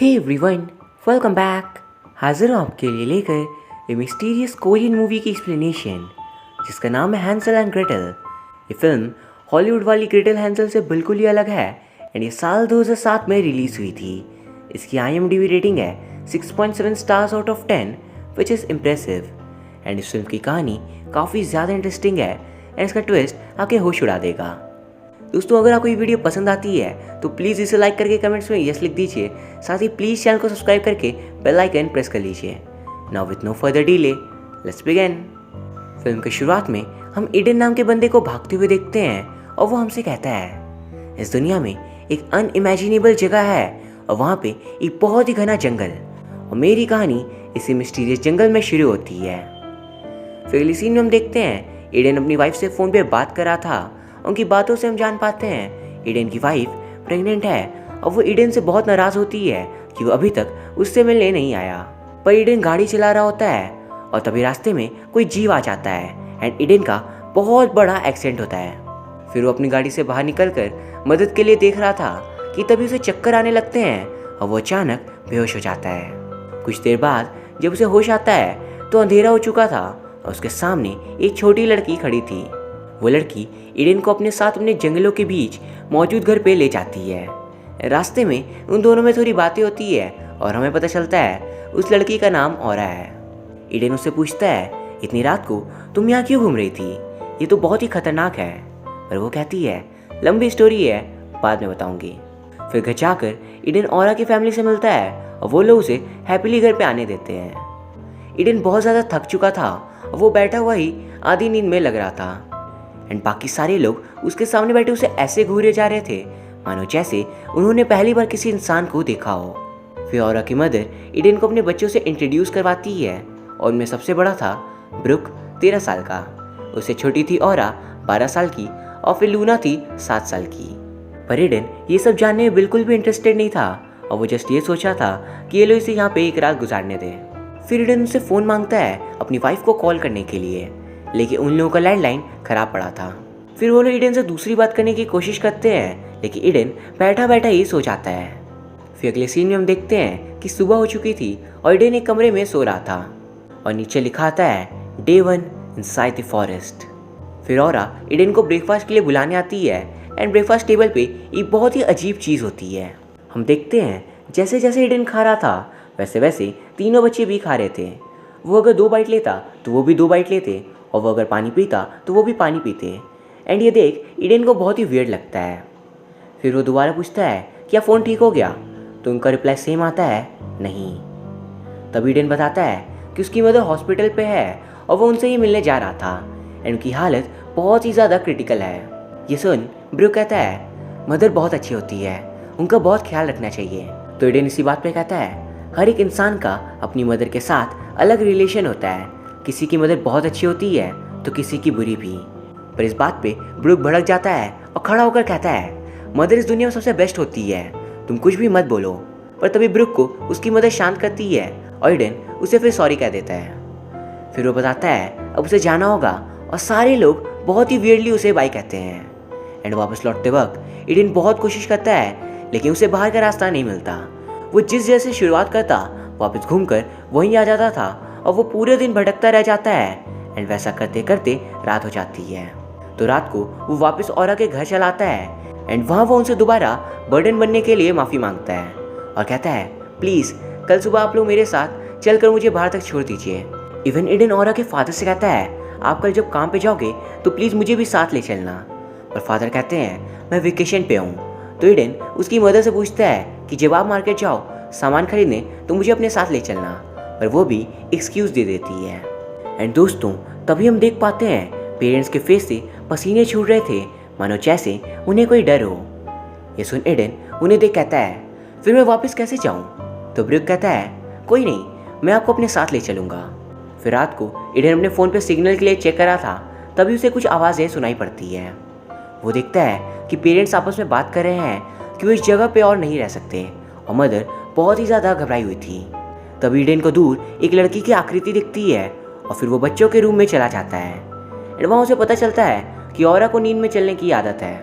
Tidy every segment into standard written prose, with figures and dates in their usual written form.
Hey everyone, welcome back. हाजिर हूँ आपके लिए लेकर ए मिस्टीरियस कोरियन मूवी की एक्सप्लेनेशन जिसका नाम है हैंसल एंड ग्रेटल। ये फिल्म हॉलीवुड वाली ग्रेटल हैंसल से बिल्कुल ही अलग है एंड ये साल 2007 में रिलीज़ हुई थी। इसकी IMDb रेटिंग है 6.7 stars out of 10 which is impressive. And इस फिल्म की कहानी काफ़ी ज़्यादा इंटरेस्टिंग है एंड इसका ट्विस्ट आके होश उड़ा देगा। दोस्तों, अगर आपको ये वीडियो पसंद आती है तो प्लीज़ इसे लाइक करके कमेंट्स में यस लिख दीजिए। साथ ही प्लीज़ चैनल को सब्सक्राइब करके बेल आइकन प्रेस कर लीजिए। Now with no further delay let's begin. Film की शुरुआत में हम ईडन नाम के बंदे को भागते हुए देखते हैं और वो हमसे कहता है इस दुनिया में एक अनइमेजिनेबल जगह है और वहाँ पे एक बहुत ही घना जंगल और मेरी कहानी इसी मिस्टीरियस जंगल में शुरू होती है। फिर अगली सीन में हम देखते हैं ईडन अपनी वाइफ से फ़ोन पे बात कर रहा था। उनकी बातों से हम जान पाते हैं ईडन की वाइफ प्रेग्नेंट है और वो ईडन से बहुत नाराज़ होती है कि वो अभी तक उससे मिलने नहीं आया। पर ईडन गाड़ी चला रहा होता है और तभी रास्ते में कोई जीव आ जाता है एंड ईडन का बहुत बड़ा एक्सीडेंट होता है। फिर वो अपनी गाड़ी से बाहर निकलकर मदद के लिए देख रहा था कि तभी उसे चक्कर आने लगते हैं और वो अचानक बेहोश हो जाता है। कुछ देर बाद जब उसे होश आता है तो अंधेरा हो चुका था और उसके सामने एक छोटी लड़की खड़ी थी। वो लड़की ईडन को अपने साथ अपने जंगलों के बीच मौजूद घर पे ले जाती है। रास्ते में उन दोनों में थोड़ी बातें होती है और हमें पता चलता है उस लड़की का नाम औरा है। ईडन उससे पूछता है इतनी रात को तुम यहाँ क्यों घूम रही थी, ये तो बहुत ही खतरनाक है। पर वो कहती है लंबी स्टोरी है, बाद में बताऊंगी। फिर घर जाकर ईडन औरा की फैमिली से मिलता है और वो लोग उसे हैप्पीली घर पे आने देते हैं। ईडन बहुत ज़्यादा थक चुका था और वो बैठा हुआ ही आधी नींद में लग रहा था एंड बाकी सारे लोग उसके सामने बैठे उसे ऐसे घूरे जा रहे थे मानो जैसे उन्होंने पहली बार किसी इंसान को देखा हो। फिर औरा की मदर ईडन को अपने बच्चों से इंट्रोड्यूस करवाती है और उनमें सबसे बड़ा था ब्रुक 13 साल का, उससे छोटी थी औरा 12 साल की और फिर लूना थी 7 साल की। पर ईडन ये सब जानने में बिल्कुल भी इंटरेस्टेड नहीं था और वो जस्ट ये सोचा था कि ये लोग इसे यहाँ पे एक रात गुजारने दें। फिर ईडन उनसे फ़ोन मांगता है अपनी वाइफ को कॉल करने के लिए, लेकिन उन लोगों का लैंडलाइन खराब पड़ा था। फिर वो लोग ईडन से दूसरी बात करने की कोशिश करते हैं लेकिन ईडन बैठा बैठा ही सो जाता है। फिर अगले सीन में हम देखते हैं कि सुबह हो चुकी थी और ईडन एक कमरे में सो रहा था और नीचे लिखा आता है Day 1 inside the forest। फिर औरा ईडन को ब्रेकफास्ट के लिए बुलाने आती है एंड ब्रेकफास्ट टेबल पे एक बहुत ही अजीब चीज़ होती है। हम देखते हैं जैसे जैसे ईडन खा रहा था वैसे वैसे तीनों बच्चे भी खा रहे थे। वो अगर 2 बाइट लेता तो वो भी 2 बाइट लेते और वो अगर पानी पीता तो वो भी पानी पीते एंड ये देख ईडन को बहुत ही वियर्ड लगता है। फिर वो दोबारा पूछता है क्या फ़ोन ठीक हो गया, तो उनका रिप्लाई सेम आता है नहीं। तब ईडन बताता है कि उसकी मदर हॉस्पिटल पे है और वो उनसे ही मिलने जा रहा था एंड उनकी हालत बहुत ही ज़्यादा क्रिटिकल है। ये सुन ब्रुक कहता है मदर बहुत अच्छी होती है, उनका बहुत ख्याल रखना चाहिए। तो ईडन इसी बात पे कहता है हर एक इंसान का अपनी मदर के साथ अलग रिलेशन होता है, किसी की मदर बहुत अच्छी होती है तो किसी की बुरी भी। पर इस बात पे ब्रुक भड़क जाता है और खड़ा होकर कहता है मदर इस दुनिया में सबसे बेस्ट होती है, तुम कुछ भी मत बोलो। पर तभी ब्रुक को उसकी मदर शांत करती है और ईडन उसे फिर सॉरी कह देता है। फिर वो बताता है अब उसे जाना होगा और सारे लोग बहुत ही वियर्डली उसे बाय कहते हैं। एंड वापस लौटते वक्त ईडन बहुत कोशिश करता है लेकिन उसे बाहर का रास्ता नहीं मिलता। वो जिस जैसे शुरुआत करता वापस घूमकर वहीं आ जाता था और वो पूरे दिन भटकता रह जाता है एंड वैसा करते करते रात हो जाती है। तो रात को वो वापस औरा के घर चला आता है एंड वहाँ वो उनसे दोबारा बर्डन बनने के लिए माफ़ी मांगता है और कहता है प्लीज़ कल सुबह आप लोग मेरे साथ चलकर मुझे बाहर तक छोड़ दीजिए। इवन ईडन औरा के फादर से कहता है आप कल जब काम पे जाओगे तो प्लीज़ मुझे भी साथ ले चलना। पर फादर कहते हैं मैं वेकेशन पे हूँ। तो ईडन उसकी मदर से पूछता है कि जब आप मार्केट जाओ सामान खरीदने तो मुझे अपने साथ ले चलना, पर वो भी एक्सक्यूज़ दे देती है। एंड दोस्तों तभी हम देख पाते हैं पेरेंट्स के फेस से पसीने छूट रहे थे मानो जैसे उन्हें कोई डर हो। ये सुन ईडन उन्हें देख कहता है फिर मैं वापस कैसे जाऊँ। तो ब्रुक कहता है कोई नहीं, मैं आपको अपने साथ ले चलूँगा। फिर रात को ईडन अपने फ़ोन पे सिग्नल के लिए चेक कर रहा था तभी उसे कुछ आवाज़ें सुनाई पड़ती है। वो देखता है कि पेरेंट्स आपस में बात कर रहे हैं कि वो इस जगह पे और नहीं रह सकते और मदर बहुत ही ज़्यादा घबराई हुई थी। तभी ईडन को दूर एक लड़की की आकृति दिखती है और फिर वो बच्चों के रूम में चला जाता है एंड वहाँ उसे पता चलता है कि औरा को नींद में चलने की आदत है।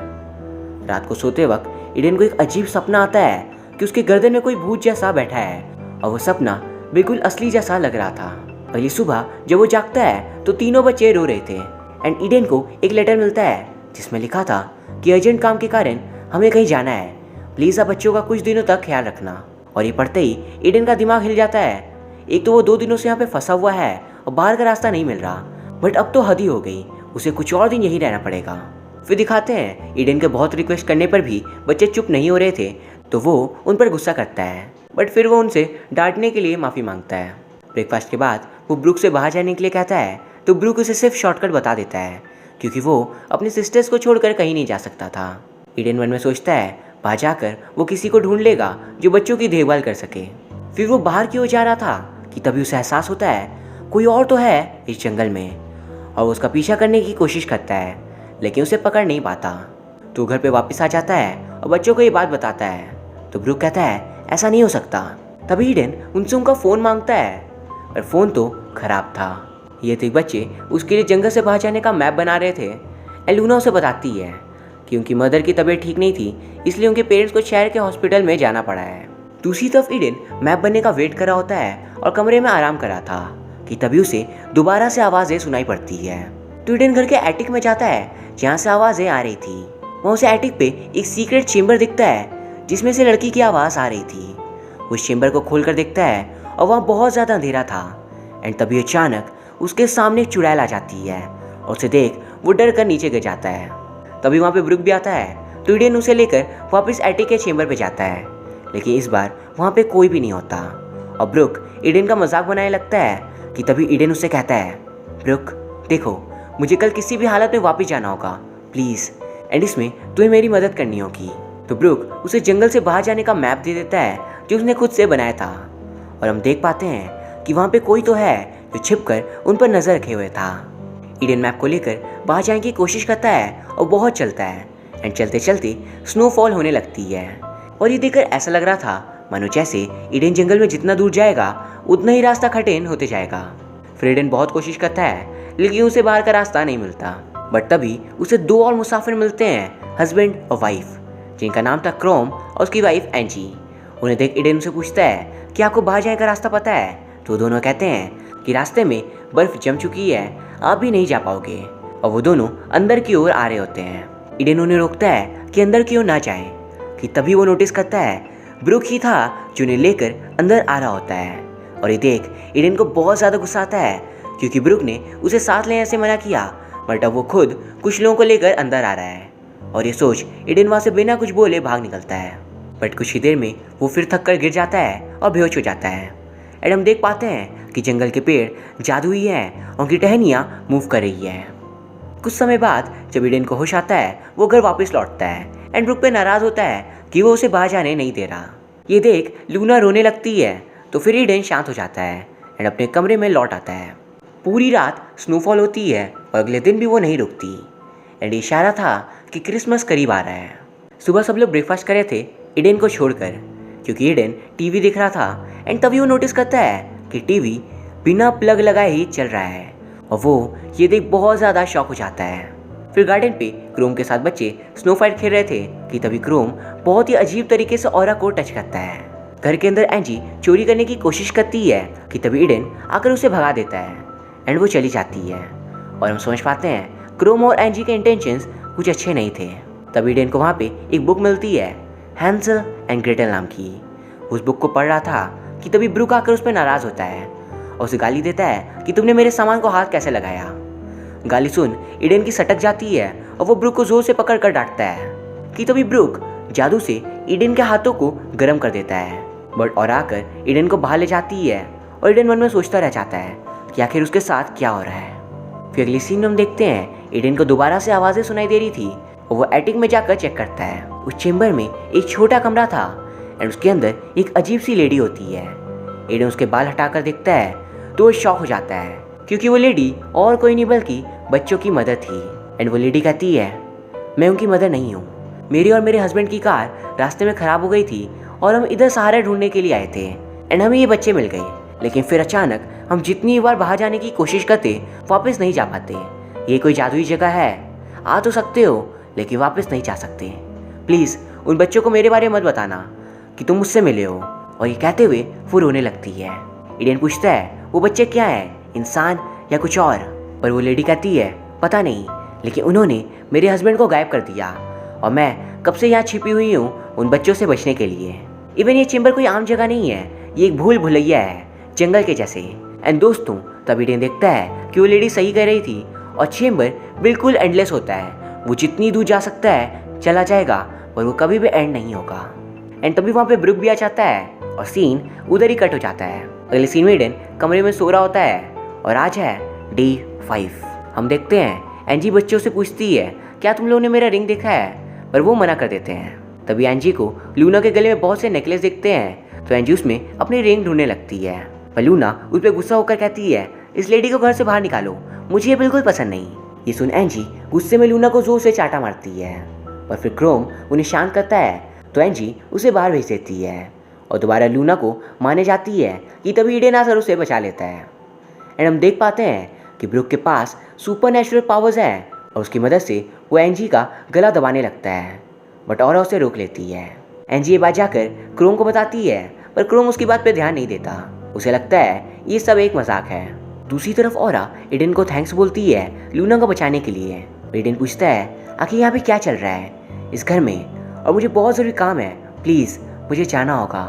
रात को सोते वक्त ईडन को एक अजीब सपना आता है कि उसके गर्दन में कोई भूत जैसा बैठा है और वो सपना बिल्कुल असली जैसा लग रहा था। अगली सुबह जब वो जागता है तो तीनों बच्चे रो रहे थे एंड ईडन को एक लेटर मिलता है जिसमें लिखा था कि अर्जेंट काम के कारण हमें कहीं जाना है, प्लीज़ आप बच्चों का कुछ दिनों तक ख्याल रखना। और ये पढ़ते ही ईडन का दिमाग हिल जाता है। एक तो वो 2 दिनों से यहाँ पे फंसा हुआ है और बाहर का रास्ता नहीं मिल रहा, बट अब तो हद ही हो गई, उसे कुछ और दिन यही रहना पड़ेगा। फिर दिखाते हैं ईडन के बहुत रिक्वेस्ट करने पर भी बच्चे चुप नहीं हो रहे थे तो वो उन पर गुस्सा करता है, बट फिर वो उनसे डांटने के लिए माफ़ी मांगता है। ब्रेकफास्ट के बाद वो ब्रूक से बाहर जाने के लिए कहता है तो ब्रूक उसे सिर्फ शॉर्टकट बता देता है क्योंकि वो अपनी सिस्टर्स को छोड़कर कहीं नहीं जा सकता था। ईडन मन में सोचता है बाहर जाकर वो किसी को ढूंढ लेगा जो बच्चों की देखभाल कर सके। फिर वो बाहर की ओर जा रहा था कि तभी उसे एहसास होता है कोई और तो है इस जंगल में और वो उसका पीछा करने की कोशिश करता है लेकिन उसे पकड़ नहीं पाता। तो घर पे वापस आ जाता है और बच्चों को ये बात बताता है तो ब्रूक कहता है ऐसा नहीं हो सकता। तभी ईडन उनसे उनका फ़ोन मांगता है पर फ़ोन तो खराब था। ये थे बच्चे उसके लिए जंगल से बाहर जाने का मैप बना रहे थे एंड लूना उसे बताती है कि उनकी मदर की तबीयत ठीक नहीं थी इसलिए उनके पेरेंट्स को शहर के हॉस्पिटल में जाना पड़ा है। दूसरी तरफ ईडन मैप बनने का वेट कर रहा होता है और कमरे में आराम कर रहा था कि तभी उसे दोबारा से आवाज़ें सुनाई पड़ती है। तो ईडन घर के एटिक में जाता है जहाँ से आवाज़ें आ रही थी। वहाँ उसे एटिक पे एक सीक्रेट चेम्बर दिखता है जिसमें से लड़की की आवाज़ आ रही थी। उस चेम्बर को खोल कर देखता है और वहाँ बहुत ज़्यादा अंधेरा था एंड तभी अचानक उसके सामने एक चुड़ैल आ जाती है और उसे देख वो डर कर नीचे गिर जाता है। तभी वहाँ पे ब्रूक भी आता है तो ईडन उसे लेकर वापस एटिक के चेम्बर पे जाता है लेकिन इस बार वहाँ पे कोई भी नहीं होता और ब्रूक ईडन का मजाक बनाने लगता है कि तभी ईडन उससे कहता है ब्रूक देखो मुझे कल किसी भी हालत में वापस जाना होगा प्लीज़ एंड इसमें तुम्हें मेरी मदद करनी होगी। तो ब्रूक उसे जंगल से बाहर जाने का मैप दे देता है जो उसने खुद से बनाया था और हम देख पाते हैं कि वहाँ पे कोई तो है जो छिपकर उन पर नज़र रखे हुए था। ईडन मैप को लेकर बाहर जाने की कोशिश करता है और बहुत चलता है एंड चलते चलते स्नोफॉल होने लगती है और ये देखकर ऐसा लग रहा था मानो जैसे ईडन जंगल में जितना दूर जाएगा उतना ही रास्ता कठिन होते जाएगा। फिर ईडन बहुत कोशिश करता है लेकिन उसे बाहर का रास्ता नहीं मिलता, बट तभी उसे 2 और मुसाफिर मिलते हैं, हस्बैंड और वाइफ, जिनका नाम था क्रोम और उसकी वाइफ एंजी। उन्हें देख ईडन उसे पूछता है कि आपको बाहर जाने का रास्ता पता है? तो दोनों कहते हैं कि रास्ते में बर्फ जम चुकी है, आप भी नहीं जा पाओगे। और वो दोनों अंदर की ओर आ रहे होते हैं। ईडन उन्हें रोकता है कि अंदर की ओर ना जाएं कि तभी वो नोटिस करता है ब्रूक ही था जो उन्हें लेकर अंदर आ रहा होता है। और ये देख ईडन को बहुत ज़्यादा गुस्सा आता है क्योंकि ब्रूक ने उसे साथ लेने से मना किया, बट अब वो खुद कुछ लोगों को लेकर अंदर आ रहा है। और ये सोच ईडन वहाँ से बिना कुछ बोले भाग निकलता है, बट कुछ ही देर में वो फिर थक कर गिर जाता है और बेहोश हो जाता है। एंड हम देख पाते हैं कि जंगल के पेड़ जादुई हैं और उनकी टहनियाँ मूव कर रही है। कुछ समय बाद जब ईडन को होश आता है वो घर वापस लौटता है एंड ब्रूक पे नाराज़ होता है कि वो उसे बाहर जाने नहीं दे रहा। ये देख लूना रोने लगती है तो फिर ईडन शांत हो जाता है एंड अपने कमरे में लौट आता है। पूरी रात स्नोफॉल होती है और अगले दिन भी वो नहीं रुकती एंड इशारा था कि क्रिसमस करीब आ रहा है। सुबह सब लोग ब्रेकफास्ट कर रहे थे ईडन को छोड़कर, क्योंकि ईडन टीवी देख रहा था एंड तभी वो नोटिस करता है कि टीवी बिना प्लग लगाए ही चल रहा है और वो ये देख बहुत ज़्यादा शॉक हो जाता है। फिर गार्डन पे क्रोम के साथ बच्चे स्नो फाइट खेल रहे थे कि तभी क्रोम बहुत ही अजीब तरीके से ऑरा को टच करता है। घर के अंदर एंजी चोरी करने की कोशिश करती है कि तभी ईडन आकर उसे भगा देता है एंड वो चली जाती है। और हम समझ पाते हैं क्रोम और एंजी के इंटेंशंस कुछ अच्छे नहीं थे। तभी ईडन को वहाँ पे एक बुक मिलती है हैंसल एंड ग्रेटल नाम की। उस बुक को पढ़ रहा था कि तभी ब्रूक आकर उस पर नाराज़ होता है और उसे गाली देता है कि तुमने मेरे सामान को हाथ कैसे लगाया। गाली सुन ईडन की सटक जाती है और वो ब्रूक को जोर से पकड़ कर डांटता है कि तभी ब्रूक जादू से ईडन के हाथों को गर्म कर देता है, बट और आकर ईडन को बाहर ले जाती है और ईडन मन में सोचता रह जाता है कि आखिर उसके साथ क्या हो रहा है। फिर अगली सीन में हम देखते हैं ईडन को दोबारा से आवाज़ें सुनाई दे रही थी और वो एटिक में जाकर चेक करता है। उस चेम्बर में एक छोटा कमरा था एंड उसके अंदर एक अजीब सी लेडी होती है। ईडन उसके बाल हटाकर देखता है तो वो शॉक हो जाता है क्योंकि वो लेडी और कोई नहीं बल्कि बच्चों की मदर थी। एंड वो लेडी कहती है मैं उनकी मदर नहीं हूँ, मेरी और मेरे हस्बैंड की कार रास्ते में ख़राब हो गई थी और हम इधर सहारा ढूंढने के लिए आए थे एंड हमें ये बच्चे मिल गए, लेकिन फिर अचानक हम जितनी बार बाहर जाने की कोशिश करते वापस नहीं जा पाते। ये कोई जादुई जगह है, आ तो सकते हो लेकिन वापस नहीं जा सकते। प्लीज़ उन बच्चों को मेरे बारे में मत बताना, कि तुम मुझसे मिले हो, और ये कहते हुए वो रोने लगती है। ईडन पूछता है वो बच्चे क्या है, इंसान या कुछ और, पर वो लेडी कहती है पता नहीं, लेकिन उन्होंने मेरे हस्बैंड को गायब कर दिया और मैं कब से यहाँ छिपी हुई हूँ उन बच्चों से बचने के लिए। इवन ये चेंबर कोई आम जगह नहीं है, ये एक भूल भुलैया है, जंगल के जैसे। एंड दोस्तों तब ईडन देखता है कि वो लेडी सही कह रही थी और चेंबर बिल्कुल एंडलेस होता है। वो जितनी दूर जा सकता है चला जाएगा, पर वो कभी भी एंड नहीं होगा। एंड तभी वहाँ पे ब्रुक भी आ जाता है और सीन उधर ही कट हो जाता है। अगले सीन में ईडन कमरे में सो रहा होता है और आज है डे 5। हम देखते हैं एंजी बच्चों से पूछती है क्या तुम लोगों ने मेरा रिंग देखा है, पर वो मना कर देते हैं। तभी एंजी को लूना के गले में बहुत से नेकलेस दिखते हैं, तो एंजी उसमें अपनी रिंग ढूंढने लगती है। पर लूना उस पर गुस्सा होकर कहती है इस लेडी को घर से बाहर निकालो, मुझे ये बिल्कुल पसंद नहीं। ये सुन एंजी गुस्से में लूना को जोर से चाटा मारती है, और फिर क्रोम उन्हें शांत करता है तो एंजी उसे बाहर भेज देती है और दोबारा लूना को माने जाती है कि तभी ईडन आकर उसे बचा लेता है। एंड हम देख पाते हैं कि ब्रुक के पास सुपर नेचुरल पावर्स हैं और उसकी मदद से वो एंजी का गला दबाने लगता है, बट औरा उसे रोक लेती है। एंजी ये बात जाकर क्रोम को बताती है, पर क्रोम उसकी बात पर ध्यान नहीं देता, उसे लगता है ये सब एक मजाक है। दूसरी तरफ औरा ईडन को थैंक्स बोलती है लूना को बचाने के लिए। ईडन पूछता है आखिर यहाँ पे क्या चल रहा है इस घर में, और मुझे बहुत ज़रूरी काम है, प्लीज़ मुझे जाना होगा।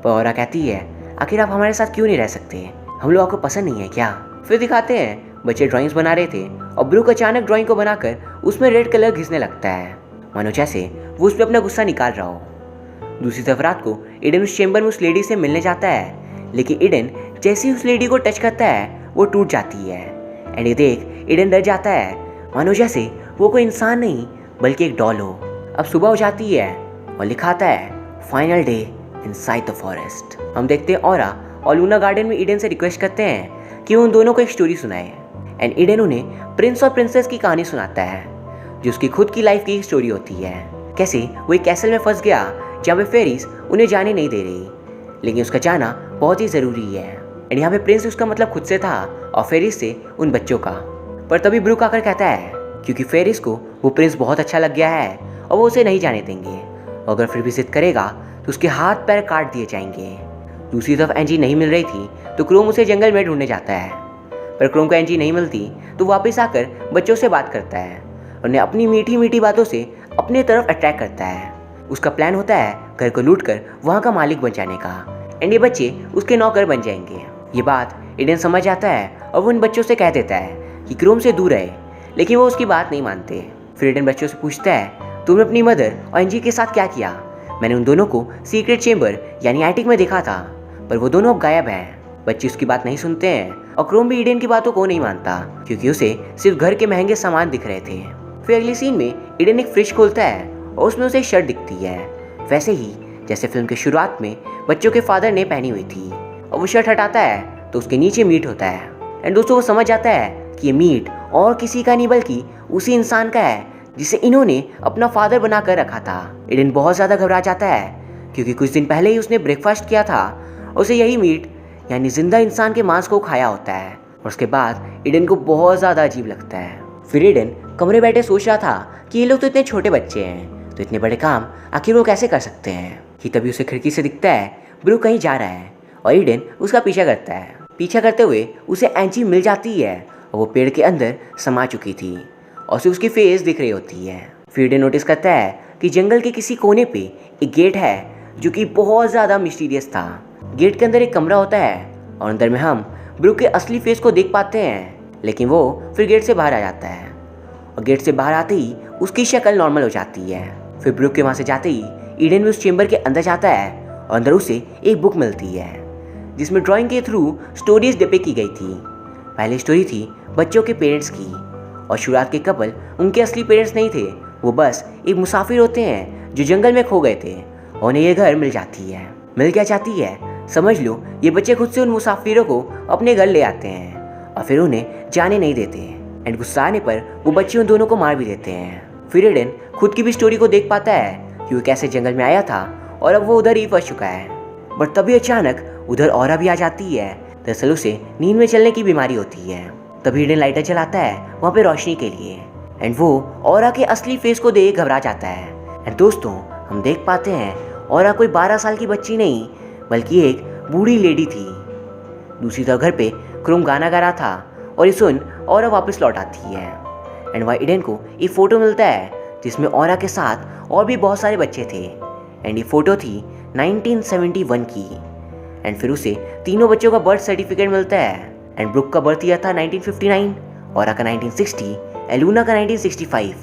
पर औरा कहती है आखिर आप हमारे साथ क्यों नहीं रह सकते, हम लोग आपको पसंद नहीं है क्या। फिर दिखाते हैं बच्चे ड्राइंग्स बना रहे थे और ब्रुक अचानक ड्राइंग को बनाकर उसमें रेड कलर घिसने लगता है, मानो जैसे वो उस पर अपना गुस्सा निकाल रहा हो। दूसरी तरफ रात को ईडन उस चेंबर में उस लेडी से मिलने जाता है, लेकिन ईडन जैसे ही उस लेडी को टच करता है वो टूट जाती है। एंड ये देख ईडन डर जाता है, मानो जैसे वो कोई इंसान नहीं बल्कि एक डॉल हो। अब सुबह हो जाती है और लिखाता है final day inside the forest. हम देखते हैं औरा और लूना गार्डन में ईडन से रिक्वेस्ट करते हैं कि वो उन दोनों को एक स्टोरी सुनाए। एंड ईडन उन्हें प्रिंस और प्रिंसेस की कहानी सुनाता है, जो उसकी खुद की लाइफ की स्टोरी होती है। कैसे वो एक कैसल में फंस गया जहाँ पे फेरीज उन्हें जाने नहीं दे रही, लेकिन उसका जाना बहुत ही ज़रूरी है। एंड यहाँ पे प्रिंस उसका मतलब खुद से था और फेरीज से उन बच्चों का। पर तभी ब्रुक आकर कहता है क्योंकि फेरीज को वो प्रिंस बहुत अच्छा लग गया है और वो उसे नहीं जाने देंगे, और अगर फिर भी जिद करेगा तो उसके हाथ पैर काट दिए जाएंगे। दूसरी तरफ एंजी नहीं मिल रही थी तो क्रोम उसे जंगल में ढूंढने जाता है, पर क्रोम को एंजी नहीं मिलती तो वापस आकर बच्चों से बात करता है और उन्हें अपनी मीठी मीठी बातों से अपने तरफ अट्रैक्ट करता है। उसका प्लान होता है घर को लूट कर वहाँ का मालिक बन जाने का, एंड ये बच्चे उसके नौकर बन जाएंगे। ये बात ईडन समझ आता है और वो उन बच्चों से कह देता है कि क्रोम से दूर रहे, लेकिन वो उसकी बात नहीं मानते। फिर ईडन बच्चों से पूछता है तुमने अपनी मदर और एंजी के साथ क्या किया, मैंने उन दोनों को सीक्रेट चेंबर यानी एटिक में देखा था, पर वो दोनों अब गायब हैं। बच्चे उसकी बात नहीं सुनते हैं और क्रोम भी ईडन की बातों को नहीं मानता क्योंकि उसे सिर्फ घर के महंगे सामान दिख रहे थे। फिर अगली सीन में ईडन एक फ्रिज खोलता है और उसमें उसे एक शर्ट दिखती है, वैसे ही जैसे फिल्म की शुरुआत में बच्चों के फादर ने पहनी हुई थी। और वो शर्ट हटाता है तो उसके नीचे मीट होता है। एंड दोस्तों वो समझ जाता है कि ये मीट और किसी का नहीं बल्कि उसी इंसान का है जिसे इन्होंने अपना फादर बना कर रखा था। ईडन बहुत ज़्यादा घबरा जाता है क्योंकि कुछ दिन पहले ही उसने ब्रेकफास्ट किया था, उसे यही मीट यानी जिंदा इंसान के मांस को खाया होता है, और उसके बाद ईडन को बहुत ज़्यादा अजीब लगता है। फिर ईडन कमरे बैठे सोच रहा था कि ये लोग तो इतने छोटे बच्चे हैं, तो इतने बड़े काम आखिर वो कैसे कर सकते हैं कि तभी उसे खिड़की से दिखता है ब्रुक कहीं जा रहा है और ईडन उसका पीछा करता है। पीछा करते हुए उसे एंजी मिल जाती है और वो पेड़ के अंदर समा चुकी थी और उसे उसकी फेस दिख रही होती है। फिर ईडन नोटिस करता है कि जंगल के किसी कोने पे एक गेट है जो कि बहुत ज़्यादा मिस्टीरियस था। गेट के अंदर एक कमरा होता है और अंदर में हम ब्रुक के असली फेस को देख पाते हैं, लेकिन वो फिर गेट से बाहर आ जाता है और गेट से बाहर आते ही उसकी शक्ल नॉर्मल हो जाती है। फिर ब्रुक के वहाँ से जाते ही ईडन भी उस चेंबर के अंदर जाता है और अंदर उसे एक बुक मिलती है जिसमें ड्राइंग के थ्रू स्टोरीज डिपिक्ट की गई थी। पहली स्टोरी थी बच्चों के पेरेंट्स की, और शुरुआत के कपल उनके असली पेरेंट्स नहीं थे, वो बस एक मुसाफिर होते हैं जो जंगल में खो गए थे और उन्हें ये घर मिल जाती है। मिल क्या जाती है समझ लो, ये बच्चे खुद से उन मुसाफिरों को अपने घर ले आते हैं और फिर उन्हें जाने नहीं देते, एंड गुस्सा आने पर वो बच्चे उन दोनों को मार भी देते हैं। फिर ईडन खुद की भी स्टोरी को देख पाता है कि वो कैसे जंगल में आया था और अब वो उधर ही फंस चुका है। बट तभी अचानक उधर औरा भी आ जाती है। दरअसल उसे नींद में चलने की बीमारी होती है। तभी ईडन लाइटर चलाता है वहाँ पे रोशनी के लिए, एंड वो औरा के असली फेस को देख घबरा जाता है। एंड दोस्तों हम देख पाते हैं औरा कोई 12 साल की बच्ची नहीं बल्कि एक बूढ़ी लेडी थी। दूसरी तरफ घर पे क्रोम गाना गा रहा था और ये सुन औरा वापस लौट आती है। एंड वहाँ ईडन को एक फ़ोटो मिलता है जिसमें औरा के साथ और भी बहुत सारे बच्चे थे। एंड ये फ़ोटो थी 1971 की। एंड फिर उसे तीनों बच्चों का बर्थ सर्टिफिकेट मिलता है। एंड ब्रुक का बर्थ ईयर था 1959, औरा का 1960, एलूना का 1965।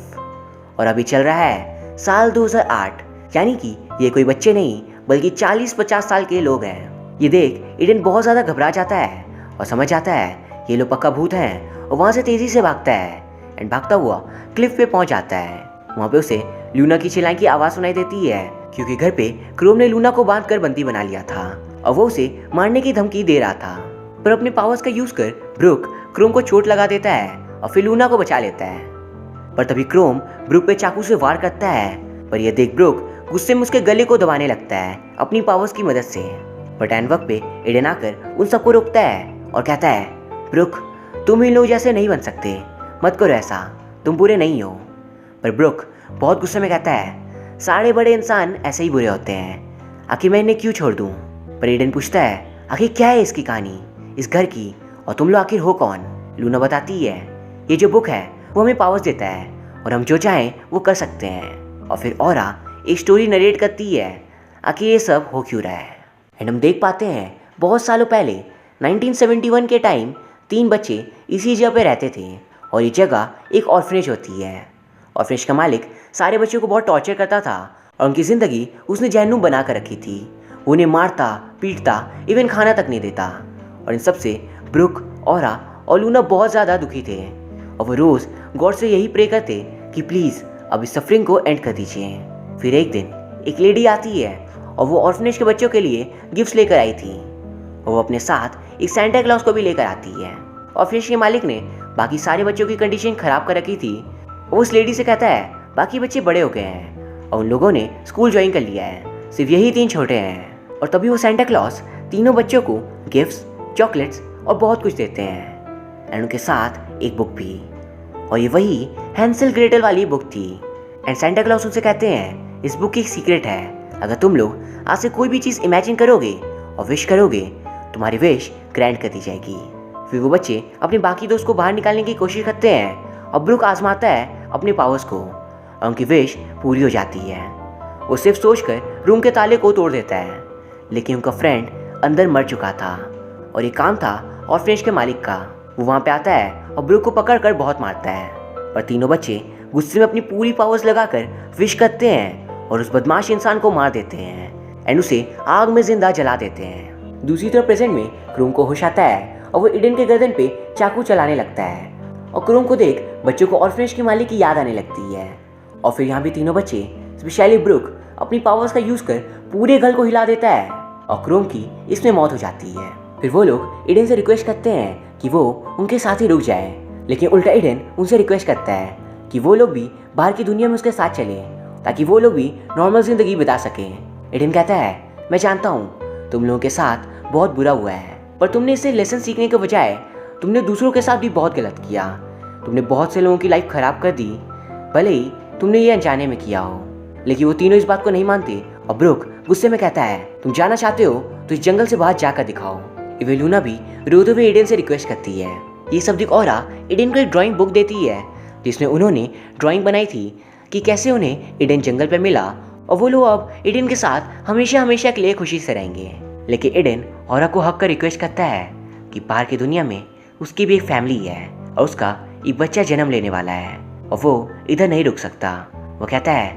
और अभी चल रहा है साल 2008, यानी कि ये कोई बच्चे नहीं बल्कि 40-50 साल के लोग हैं। ये देख ईडन बहुत ज़्यादा घबरा जाता है और समझ जाता है ये लोग पक्का भूत हैं और वहाँ से तेज़ी से भागता है। एंड भागता हुआ क्लिफ पे पहुँच जाता है। वहाँ पे उसे लूना की चिल्लाई की आवाज़ सुनाई देती है क्योंकि घर पे क्रोम ने लूना को बांध कर बंदी बना लिया था और वो उसे मारने की धमकी दे रहा था। पर अपने पावर्स का यूज़ कर ब्रुक क्रोम को चोट लगा देता है और फिर लूना को बचा लेता है। पर तभी क्रोम ब्रुक पे चाकू से वार करता है, पर यह देख ब्रुक गुस्से में उसके गले को दबाने लगता है अपनी पावर्स की मदद से। बट एंड वक्त पे ईडन आकर उन सबको रोकता है और कहता है, ब्रुक तुम इन लोग जैसे नहीं बन सकते, मत करो ऐसा, तुम बुरे नहीं हो। पर ब्रुक बहुत गुस्से में कहता है, सारे बड़े इंसान ऐसे ही बुरे होते हैं, आखिर मैं इन्हें क्यों छोड़ दूँ। पर ईडन पूछता है, आखिर क्या है इसकी कहानी, इस घर की, और तुम लोग आखिर हो कौन। लूना बताती है, ये जो बुक है वो हमें पावर्स देता है और हम जो चाहें वो कर सकते हैं। और फिर औरा एक स्टोरी नरेट करती है आखिर ये सब हो क्यों रहा है। एंड हम देख पाते हैं बहुत सालों पहले 1971 के टाइम 3 बच्चे इसी जगह पे रहते थे और ये जगह एक ऑर्फनेज होती है। ऑर्फनेज का मालिक सारे बच्चों को बहुत टॉर्चर करता था और उनकी ज़िंदगी उसने जहन्नुम बना कर रखी थी। वो उन्हें मारता पीटता, इवन खाना तक नहीं देता। और इन सब से ब्रुक, औरा और लूना बहुत ज़्यादा दुखी थे और वो रोज़ गॉड से यही प्रे करते कि प्लीज़ अब इस सफरिंग को एंड कर दीजिए। फिर एक दिन एक लेडी आती है और वो ऑर्फनेज के बच्चों के लिए गिफ्ट्स लेकर आई थी और वो अपने साथ एक सेंटा क्लॉज को भी लेकर आती है। ऑर्फनेज के मालिक ने बाकी सारे बच्चों की कंडीशन ख़राब कर रखी थी। वो उस लेडी से कहता है, बाकी बच्चे बड़े हो गए हैं और उन लोगों ने स्कूल ज्वाइन कर लिया है, सिर्फ यही 3 छोटे हैं। और तभी वो सेंटा क्लॉज तीनों बच्चों को गिफ्ट्स, चॉकलेट्स और बहुत कुछ देते हैं एंड उनके साथ एक बुक भी। और ये वही हैंसेल ग्रेटल वाली बुक थी। एंड सेंटा क्लॉज उनसे कहते हैं, इस बुक की एक सीक्रेट है, अगर तुम लोग आज से कोई भी चीज़ इमेजिन करोगे और विश करोगे, तुम्हारी विश ग्रैंड कर दी जाएगी। फिर वो बच्चे अपने बाकी दोस्त को बाहर निकालने की कोशिश करते हैं और ब्रुक आजमाता है अपने पावर्स को और उनकी विश पूरी हो जाती है। वो सिर्फ सोचकर रूम के ताले को तोड़ देता है, लेकिन उनका फ्रेंड अंदर मर चुका था और ये काम था ऑर्फनेज के मालिक का। वो वहाँ पे आता है और ब्रुक को पकड़ कर बहुत मारता है। पर तीनों बच्चे गुस्से में अपनी पूरी पावर्स लगाकर विश करते हैं और उस बदमाश इंसान को मार देते हैं एंड उसे आग में जिंदा जला देते हैं। दूसरी तरफ प्रेजेंट में क्रोम को होश आता है और वो ईडन के गर्दन पे चाकू चलाने लगता है और क्रोम को देख बच्चों को ऑर्फनेज के मालिक की याद आने लगती है। और फिर यहाँ भी तीनों बच्चे स्पेशली ब्रुक अपनी पावर्स का यूज़ कर पूरे घर को हिला देता है और क्रोम की इसमें मौत हो जाती है। फिर वो लोग ईडन से रिक्वेस्ट करते हैं कि वो उनके साथ ही रुक जाए, लेकिन उल्टा ईडन उनसे रिक्वेस्ट करता है कि वो लोग भी बाहर की दुनिया में उसके साथ चले ताकि वो लोग भी नॉर्मल ज़िंदगी बिता सकें। ईडन कहता है, मैं जानता हूँ तुम लोगों के साथ बहुत बुरा हुआ है, पर तुमने इससे लेसन सीखने के बजाय तुमने दूसरों के साथ भी बहुत गलत किया। तुमने बहुत से लोगों की लाइफ ख़राब कर दी, भले ही तुमने ये अनजाने में किया हो। लेकिन वो तीनों इस बात को नहीं मानते और ब्रुक गुस्से में कहता है, तुम जाना चाहते हो तो इस जंगल से बाहर जाकर दिखाओ। इवन लूना भी रोते हुए ईडन से रिक्वेस्ट करती है। ये सब देख औरा ईडन को एक ड्राइंग बुक देती है जिसमें उन्होंने ड्राइंग बनाई थी कि कैसे उन्हें ईडन जंगल पर मिला और वो लोग अब ईडन के साथ हमेशा हमेशा के लिए खुशी से रहेंगे। लेकिन ईडन औरा को हक कर रिक्वेस्ट करता है कि बाहर की दुनिया में उसकी भी एक फैमिली है और उसका एक बच्चा जन्म लेने वाला है और वो इधर नहीं रुक सकता। वो कहता है,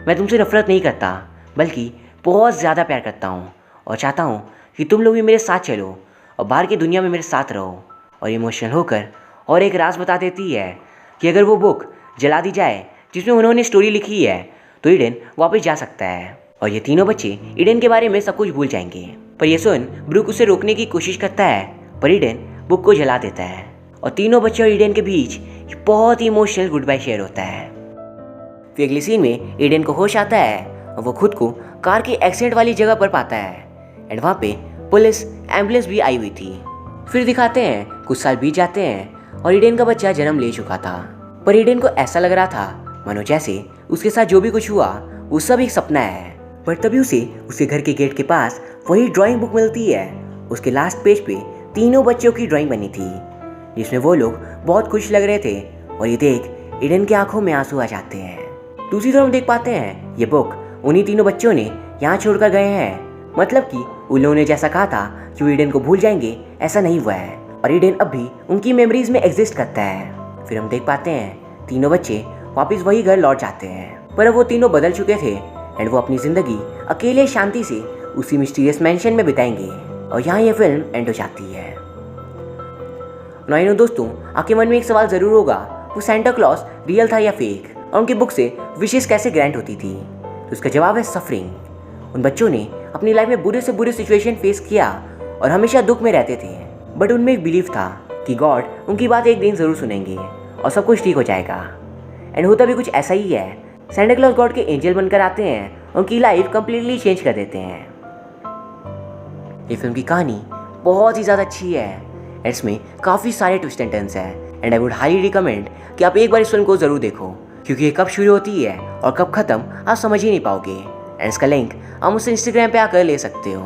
मैं तुमसे नफरत नहीं करता बल्कि बहुत ज़्यादा प्यार करता हूँ और चाहता हूँ कि तुम लोग भी मेरे साथ चलो और बाहर की दुनिया में मेरे साथ रहो। और इमोशनल होकर और एक राज बता देती है कि अगर वो बुक जला दी जाए जिसमें उन्होंने स्टोरी लिखी है तो ईडन वापस जा सकता है और ये तीनों बच्चे ईडन के बारे में सब कुछ भूल जाएंगे। पर ये सुन ब्रुक उसे रोकने की कोशिश करता है, पर ईडन बुक को जला देता है और तीनों बच्चे और ईडन के बीच बहुत ही इमोशनल गुड बाय शेयर होता है। फिर अगली सीन में ईडन को होश आता है और वो खुद को कार के एक्सीडेंट वाली जगह पर पाता है एंड वहाँ पे पुलिस एम्बुलेंस भी आई हुई थी। फिर दिखाते हैं कुछ साल बीत जाते हैं और ईडन का बच्चा जन्म ले चुका था, पर ईडन को ऐसा लग रहा था मानो जैसे उसके साथ जो भी कुछ हुआ वो सब एक सपना है। पर तभी उसे उसके घर के गेट के पास वही ड्राइंग बुक मिलती है। उसके लास्ट पेज पे तीनों बच्चों की ड्राइंग बनी थी, जिसमें वो लोग बहुत खुश लग रहे थे। और ये देख ईडन की आंखों में आंसू आ जाते हैं। दूसरी तरफ हम देख पाते हैं ये बुक उन्हीं तीनों बच्चों ने यहाँ छोड़कर गए हैं। मतलब कि उन लोगों ने जैसा कहा था कि वो ईडन को भूल जाएंगे, ऐसा नहीं हुआ है और ईडन अब भी उनकी मेमोरीज में एग्जिस्ट करता है। फिर हम देख पाते हैं तीनों बच्चे वापस वही घर लौट जाते हैं, पर अब वो तीनों बदल चुके थे एंड वो अपनी ज़िंदगी अकेले शांति से उसी मिस्टीरियस मैंशन में बिताएंगे। और यहाँ ये फिल्म एंड हो जाती है। दोस्तों, आपके मन में एक सवाल ज़रूर होगा, वो सेंटा क्लॉज रियल था या फेक, और उनकी बुक से विशेष कैसे ग्रांट होती थी? तो उसका जवाब है सफरिंग। उन बच्चों ने अपनी लाइफ में बुरे से बुरे सिचुएशन फेस किया और हमेशा दुख में रहते थे, बट उनमें एक बिलीफ था कि गॉड उनकी बात एक दिन ज़रूर सुनेंगे और सब कुछ ठीक हो जाएगा। एंड होता भी कुछ ऐसा ही है। सेंटा क्लॉज गॉड के एंजल बनकर आते हैं, उनकी लाइफ कंप्लीटली चेंज कर देते हैं। ये फिल्म की कहानी बहुत ही ज़्यादा अच्छी है एंड इसमें काफ़ी सारे ट्विस्ट एंड टर्न्स हैं and I would highly recommend कि आप एक बार इस फिल्म को ज़रूर देखो, क्योंकि ये कब शुरू होती है और कब ख़त्म आप समझ ही नहीं पाओगे। एंड इसका लिंक आप मुझसे इंस्टाग्राम पे आकर ले सकते हो।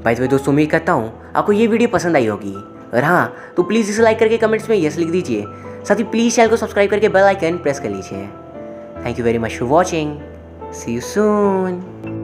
बाय द वे दोस्तों, उम्मीद करता हूँ आपको ये वीडियो पसंद आई होगी, और हाँ तो प्लीज़ इसे लाइक करके कमेंट्स में यस लिख दीजिए। साथ ही प्लीज़ चैनल को सब्सक्राइब करके बेल आइकन प्रेस कर लीजिए। Thank you very much for watching. See you soon.